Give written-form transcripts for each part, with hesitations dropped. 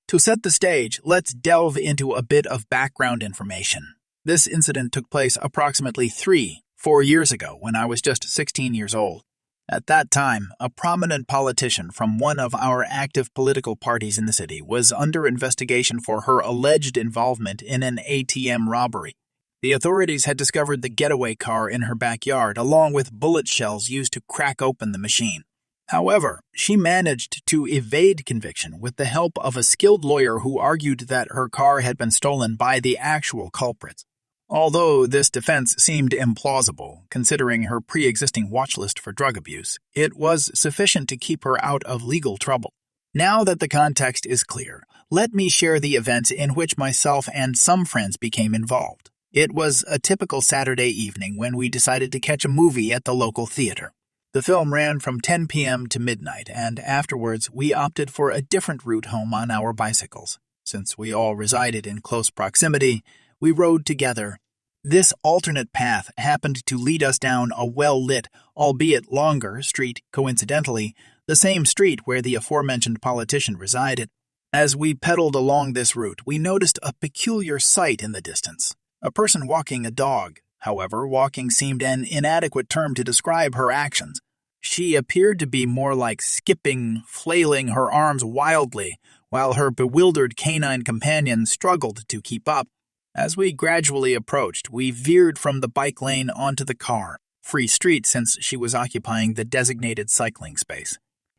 To set the stage, let's delve into a bit of background information. This incident took place approximately 4 years ago when I was just 16 years old. At that time, a prominent politician from one of our active political parties in the city was under investigation for her alleged involvement in an ATM robbery. The authorities had discovered the getaway car in her backyard, along with bullet shells used to crack open the machine. However, she managed to evade conviction with the help of a skilled lawyer who argued that her car had been stolen by the actual culprits. Although this defense seemed implausible, considering her pre-existing watch list for drug abuse, it was sufficient to keep her out of legal trouble. Now that the context is clear, let me share the events in which myself and some friends became involved. It was a typical Saturday evening when we decided to catch a movie at the local theater. The film ran from 10 p.m. to midnight, and afterwards we opted for a different route home on our bicycles. Since we all resided in close proximity, we rode together. This alternate path happened to lead us down a well-lit, albeit longer, street, coincidentally, the same street where the aforementioned politician resided. As we pedaled along this route, we noticed a peculiar sight in the distance. A person walking a dog. However, walking seemed an inadequate term to describe her actions. She appeared to be more like skipping, flailing her arms wildly, while her bewildered canine companion struggled to keep up. As we gradually approached, we veered from the bike lane onto the car, free street since she was occupying the designated cycling space.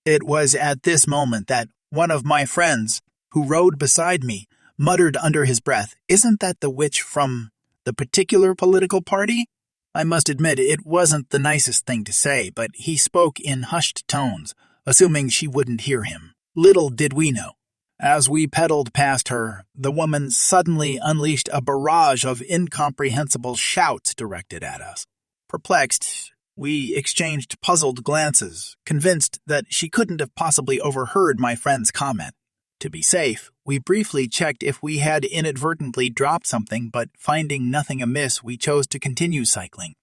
It was at this moment that one of my friends, who rode beside me, muttered under his breath, "Isn't that the witch from the particular political party?" I must admit it wasn't the nicest thing to say, but he spoke in hushed tones, assuming she wouldn't hear him. Little did we know. As we pedaled past her, the woman suddenly unleashed a barrage of incomprehensible shouts directed at us. Perplexed, we exchanged puzzled glances, convinced that she couldn't have possibly overheard my friend's comment. To be safe, we briefly checked if we had inadvertently dropped something, but finding nothing amiss, we chose to continue cycling.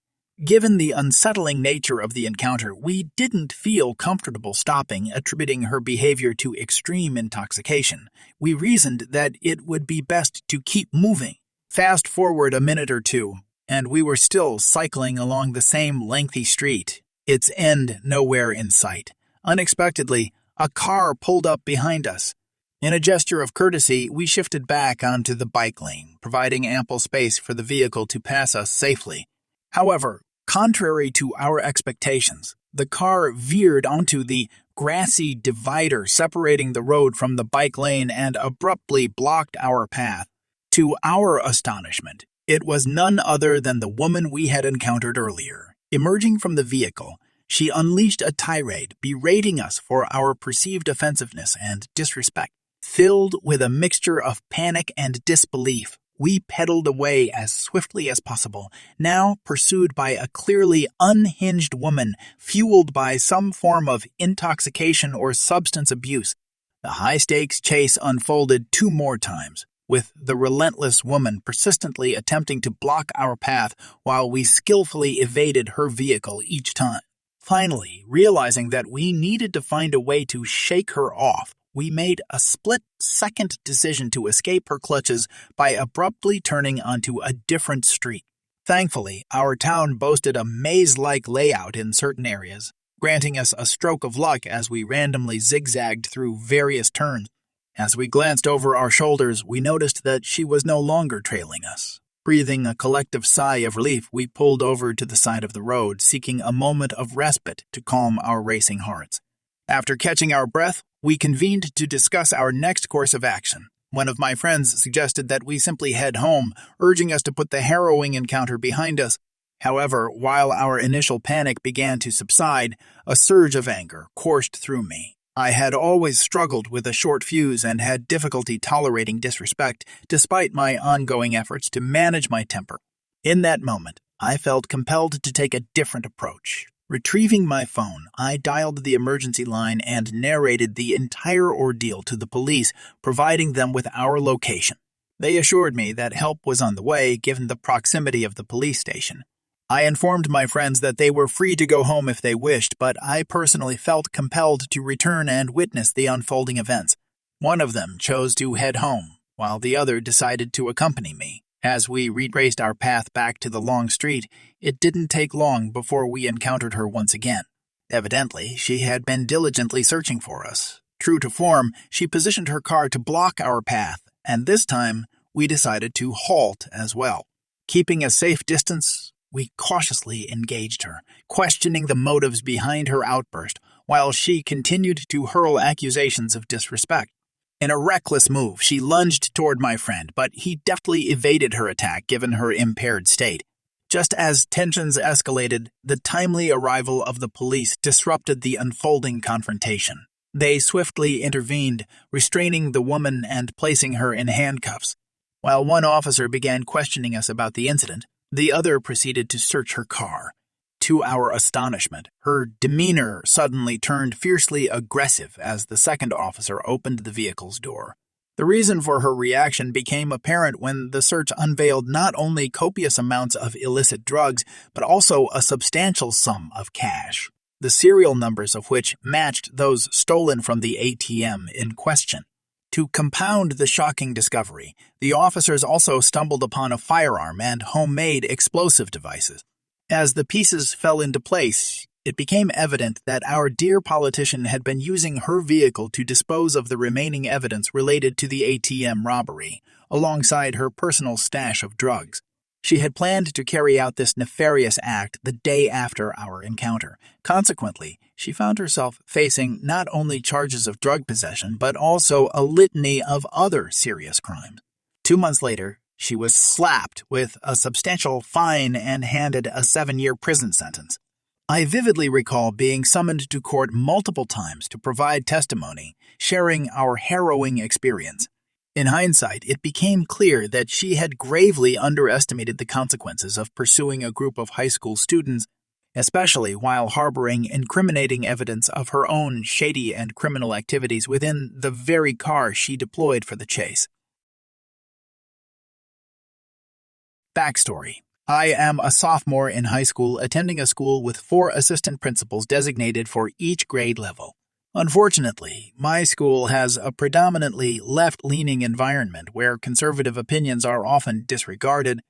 Given the unsettling nature of the encounter, we didn't feel comfortable stopping, attributing her behavior to extreme intoxication. We reasoned that it would be best to keep moving. Fast forward a minute or two, and we were still cycling along the same lengthy street, its end nowhere in sight. Unexpectedly, a car pulled up behind us. In a gesture of courtesy, we shifted back onto the bike lane, providing ample space for the vehicle to pass us safely. However, contrary to our expectations, the car veered onto the grassy divider separating the road from the bike lane and abruptly blocked our path. To our astonishment, it was none other than the woman we had encountered earlier. Emerging from the vehicle, she unleashed a tirade, berating us for our perceived offensiveness and disrespect. Filled with a mixture of panic and disbelief, we pedaled away as swiftly as possible, now pursued by a clearly unhinged woman fueled by some form of intoxication or substance abuse. The high-stakes chase unfolded 2 more times, with the relentless woman persistently attempting to block our path while we skillfully evaded her vehicle each time. Finally, realizing that we needed to find a way to shake her off, we made a split-second decision to escape her clutches by abruptly turning onto a different street. Thankfully, our town boasted a maze-like layout in certain areas, granting us a stroke of luck as we randomly zigzagged through various turns. As we glanced over our shoulders, we noticed that she was no longer trailing us. Breathing a collective sigh of relief, we pulled over to the side of the road, seeking a moment of respite to calm our racing hearts. After catching our breath, we convened to discuss our next course of action. One of my friends suggested that we simply head home, urging us to put the harrowing encounter behind us. However, while our initial panic began to subside, a surge of anger coursed through me. I had always struggled with a short fuse and had difficulty tolerating disrespect, despite my ongoing efforts to manage my temper. In that moment, I felt compelled to take a different approach. Retrieving my phone, I dialed the emergency line and narrated the entire ordeal to the police, providing them with our location. They assured me that help was on the way, given the proximity of the police station. I informed my friends that they were free to go home if they wished, but I personally felt compelled to return and witness the unfolding events. One of them chose to head home, while the other decided to accompany me. As we retraced our path back to the long street, it didn't take long before we encountered her once again. Evidently, she had been diligently searching for us. True to form, she positioned her car to block our path, and this time we decided to halt as well. Keeping a safe distance, we cautiously engaged her, questioning the motives behind her outburst, while she continued to hurl accusations of disrespect. In a reckless move, she lunged toward my friend, but he deftly evaded her attack given her impaired state. Just as tensions escalated, the timely arrival of the police disrupted the unfolding confrontation. They swiftly intervened, restraining the woman and placing her in handcuffs. While one officer began questioning us about the incident, the other proceeded to search her car. To our astonishment, her demeanor suddenly turned fiercely aggressive as the second officer opened the vehicle's door. The reason for her reaction became apparent when the search unveiled not only copious amounts of illicit drugs, but also a substantial sum of cash, the serial numbers of which matched those stolen from the ATM in question. To compound the shocking discovery, the officers also stumbled upon a firearm and homemade explosive devices. As the pieces fell into place, it became evident that our dear politician had been using her vehicle to dispose of the remaining evidence related to the ATM robbery, alongside her personal stash of drugs. She had planned to carry out this nefarious act the day after our encounter. Consequently, she found herself facing not only charges of drug possession, but also a litany of other serious crimes. 2 months later, she was slapped with a substantial fine and handed a 7-year prison sentence. I vividly recall being summoned to court multiple times to provide testimony, sharing our harrowing experience. In hindsight, it became clear that she had gravely underestimated the consequences of pursuing a group of high school students, especially while harboring incriminating evidence of her own shady and criminal activities within the very car she deployed for the chase. Backstory. I am a sophomore in high school attending a school with 4 assistant principals designated for each grade level. Unfortunately, my school has a predominantly left-leaning environment where conservative opinions are often disregarded.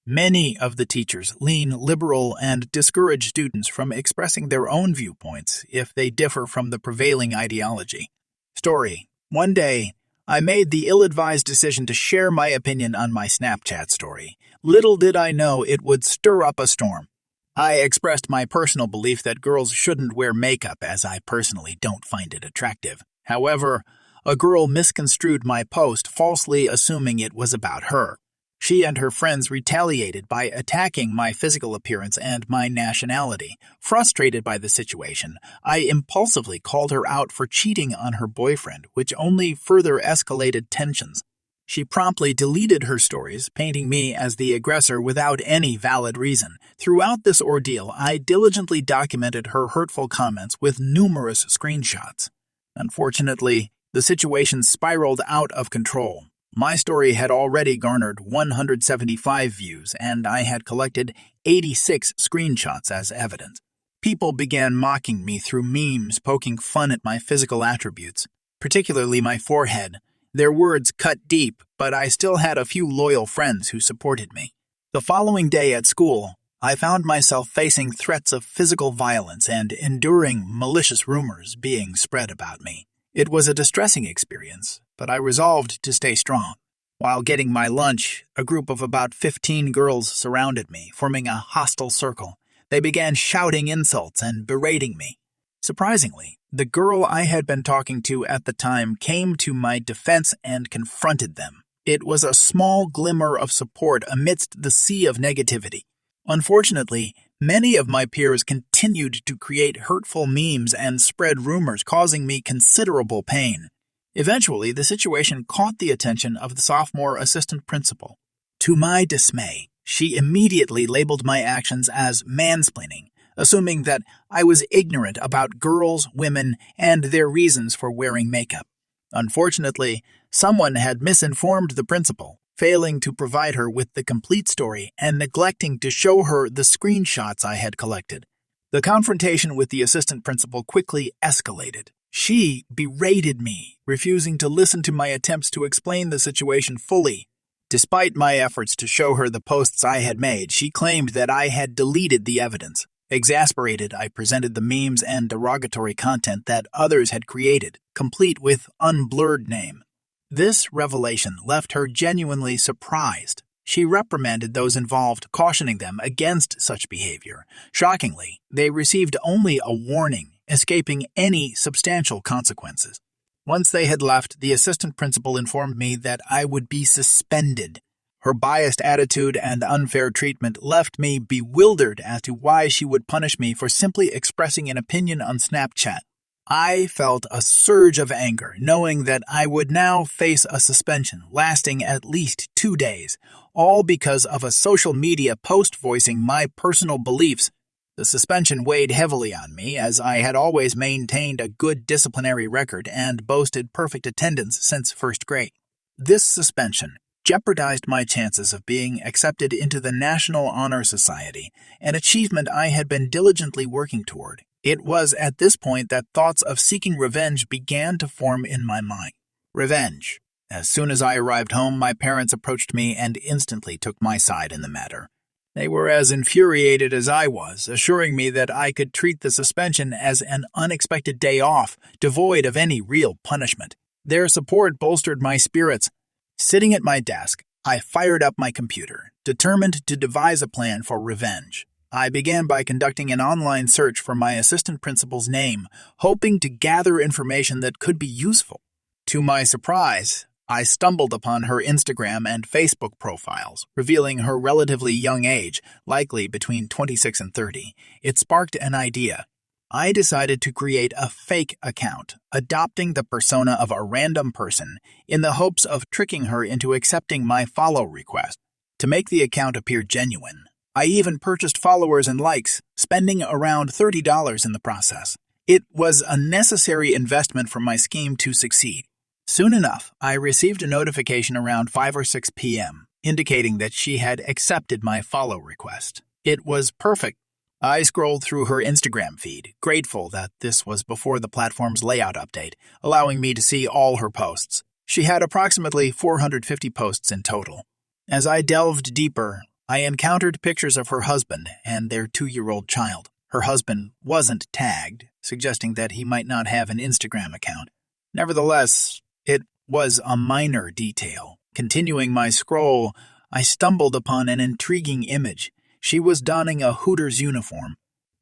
Many of the teachers lean liberal and discourage students from expressing their own viewpoints if they differ from the prevailing ideology. Story. One day, I made the ill-advised decision to share my opinion on my Snapchat story. Little did I know it would stir up a storm. I expressed my personal belief that girls shouldn't wear makeup, as I personally don't find it attractive. However, a girl misconstrued my post, falsely assuming it was about her. She and her friends retaliated by attacking my physical appearance and my nationality. Frustrated by the situation, I impulsively called her out for cheating on her boyfriend, which only further escalated tensions. She promptly deleted her stories, painting me as the aggressor without any valid reason. Throughout this ordeal, I diligently documented her hurtful comments with numerous screenshots. Unfortunately, the situation spiraled out of control. My story had already garnered 175 views, and I had collected 86 screenshots as evidence. People began mocking me through memes poking fun at my physical attributes, particularly my forehead. Their words cut deep, but I still had a few loyal friends who supported me. The following day at school, I found myself facing threats of physical violence and enduring malicious rumors being spread about me. It was a distressing experience, but I resolved to stay strong. While getting my lunch, a group of about 15 girls surrounded me, forming a hostile circle. They began shouting insults and berating me. Surprisingly, the girl I had been talking to at the time came to my defense and confronted them. It was a small glimmer of support amidst the sea of negativity. Unfortunately, many of my peers continued to create hurtful memes and spread rumors, causing me considerable pain. Eventually, the situation caught the attention of the sophomore assistant principal. To my dismay, she immediately labeled my actions as mansplaining, assuming that I was ignorant about girls, women, and their reasons for wearing makeup. Unfortunately, someone had misinformed the principal, failing to provide her with the complete story and neglecting to show her the screenshots I had collected. The confrontation with the assistant principal quickly escalated. She berated me, refusing to listen to my attempts to explain the situation fully. Despite my efforts to show her the posts I had made, she claimed that I had deleted the evidence. Exasperated, I presented the memes and derogatory content that others had created, complete with unblurred name. This revelation left her genuinely surprised. She reprimanded those involved, cautioning them against such behavior. Shockingly, they received only a warning, escaping any substantial consequences. Once they had left, the assistant principal informed me that I would be suspended. Her biased attitude and unfair treatment left me bewildered as to why she would punish me for simply expressing an opinion on Snapchat. I felt a surge of anger, knowing that I would now face a suspension lasting at least 2 days, all because of a social media post voicing my personal beliefs. The suspension weighed heavily on me, as I had always maintained a good disciplinary record and boasted perfect attendance since first grade. This suspension jeopardized my chances of being accepted into the National Honor Society, an achievement I had been diligently working toward. It was at this point that thoughts of seeking revenge began to form in my mind. Revenge. As soon as I arrived home, my parents approached me and instantly took my side in the matter. They were as infuriated as I was, assuring me that I could treat the suspension as an unexpected day off, devoid of any real punishment. Their support bolstered my spirits. Sitting at my desk, I fired up my computer, determined to devise a plan for revenge. I began by conducting an online search for my assistant principal's name, hoping to gather information that could be useful. To my surprise, I stumbled upon her Instagram and Facebook profiles, revealing her relatively young age, likely between 26 and 30. It sparked an idea. I decided to create a fake account, adopting the persona of a random person in the hopes of tricking her into accepting my follow request. To make the account appear genuine, I even purchased followers and likes, spending around $30 in the process. It was a necessary investment for my scheme to succeed. Soon enough, I received a notification around 5 or 6 p.m., indicating that she had accepted my follow request. It was perfect. I scrolled through her Instagram feed, grateful that this was before the platform's layout update, allowing me to see all her posts. She had approximately 450 posts in total. As I delved deeper, I encountered pictures of her husband and their 2-year-old child. Her husband wasn't tagged, suggesting that he might not have an Instagram account. Nevertheless, it was a minor detail. Continuing my scroll, I stumbled upon an intriguing image. She was donning a Hooters uniform.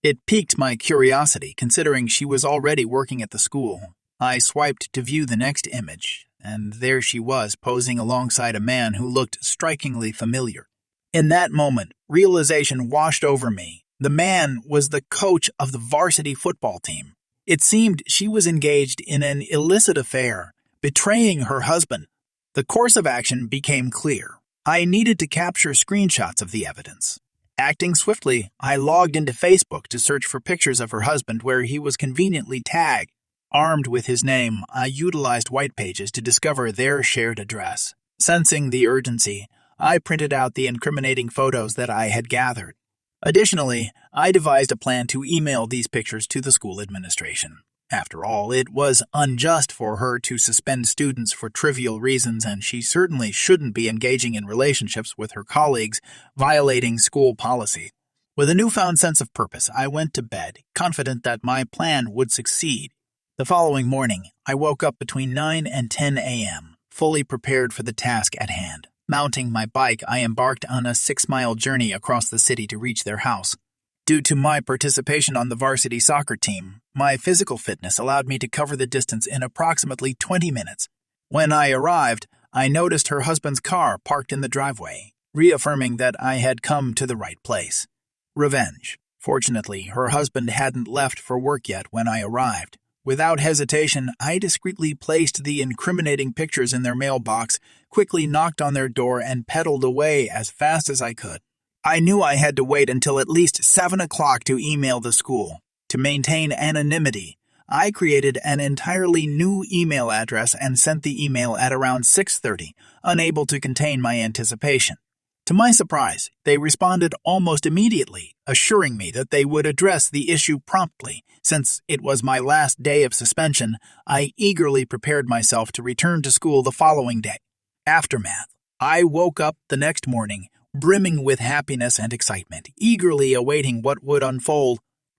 It piqued my curiosity, considering she was already working at the school. I swiped to view the next image, and there she was posing alongside a man who looked strikingly familiar. In that moment, realization washed over me. The man was the coach of the varsity football team. It seemed she was engaged in an illicit affair, betraying her husband. The course of action became clear. I needed to capture screenshots of the evidence. Acting swiftly, I logged into Facebook to search for pictures of her husband where he was conveniently tagged. Armed with his name, I utilized white pages to discover their shared address. Sensing the urgency, I printed out the incriminating photos that I had gathered. Additionally, I devised a plan to email these pictures to the school administration. After all, it was unjust for her to suspend students for trivial reasons, and she certainly shouldn't be engaging in relationships with her colleagues, violating school policy. With a newfound sense of purpose, I went to bed, confident that my plan would succeed. The following morning, I woke up between 9 and 10 a.m., fully prepared for the task at hand. Mounting my bike, I embarked on a 6-mile journey across the city to reach their house. Due to my participation on the varsity soccer team, my physical fitness allowed me to cover the distance in approximately 20 minutes. When I arrived, I noticed her husband's car parked in the driveway, reaffirming that I had come to the right place. Revenge. Fortunately, her husband hadn't left for work yet when I arrived. Without hesitation, I discreetly placed the incriminating pictures in their mailbox, quickly knocked on their door, and pedaled away as fast as I could. I knew I had to wait until at least 7 o'clock to email the school. To maintain anonymity, I created an entirely new email address and sent the email at around 6:30, unable to contain my anticipation. To my surprise, they responded almost immediately, assuring me that they would address the issue promptly. Since it was my last day of suspension, I eagerly prepared myself to return to school the following day. Aftermath. I woke up the next morning, brimming with happiness and excitement, eagerly awaiting what would unfold.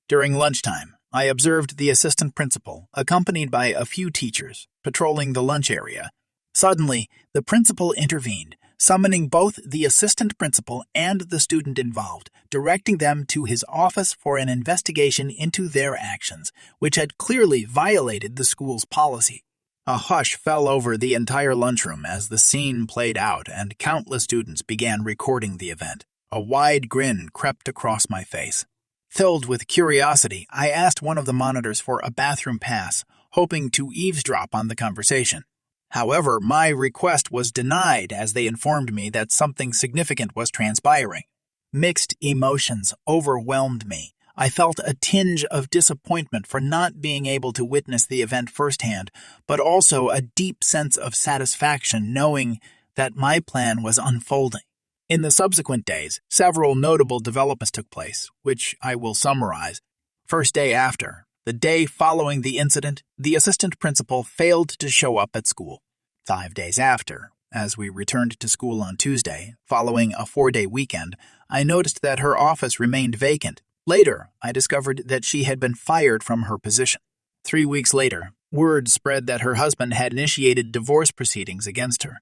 During lunchtime, I observed the assistant principal, accompanied by a few teachers, patrolling the lunch area. Suddenly, the principal intervened, summoning both the assistant principal and the student involved, directing them to his office for an investigation into their actions, which had clearly violated the school's policy. A hush fell over the entire lunchroom as the scene played out and countless students began recording the event. A wide grin crept across my face. Filled with curiosity, I asked one of the monitors for a bathroom pass, hoping to eavesdrop on the conversation. However, my request was denied as they informed me that something significant was transpiring. Mixed emotions overwhelmed me. I felt a tinge of disappointment for not being able to witness the event firsthand, but also a deep sense of satisfaction knowing that my plan was unfolding. In the subsequent days, several notable developments took place, which I will summarize. First day after, the day following the incident, the assistant principal failed to show up at school. 5 days after, as we returned to school on Tuesday, following a 4-day weekend, I noticed that her office remained vacant. Later, I discovered that she had been fired from her position. 3 weeks later, word spread that her husband had initiated divorce proceedings against her.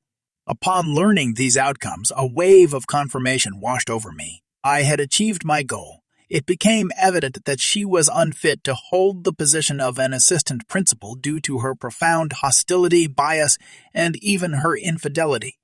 Upon learning these outcomes, a wave of confirmation washed over me. I had achieved my goal. It became evident that she was unfit to hold the position of an assistant principal due to her profound hostility, bias, and even her infidelity.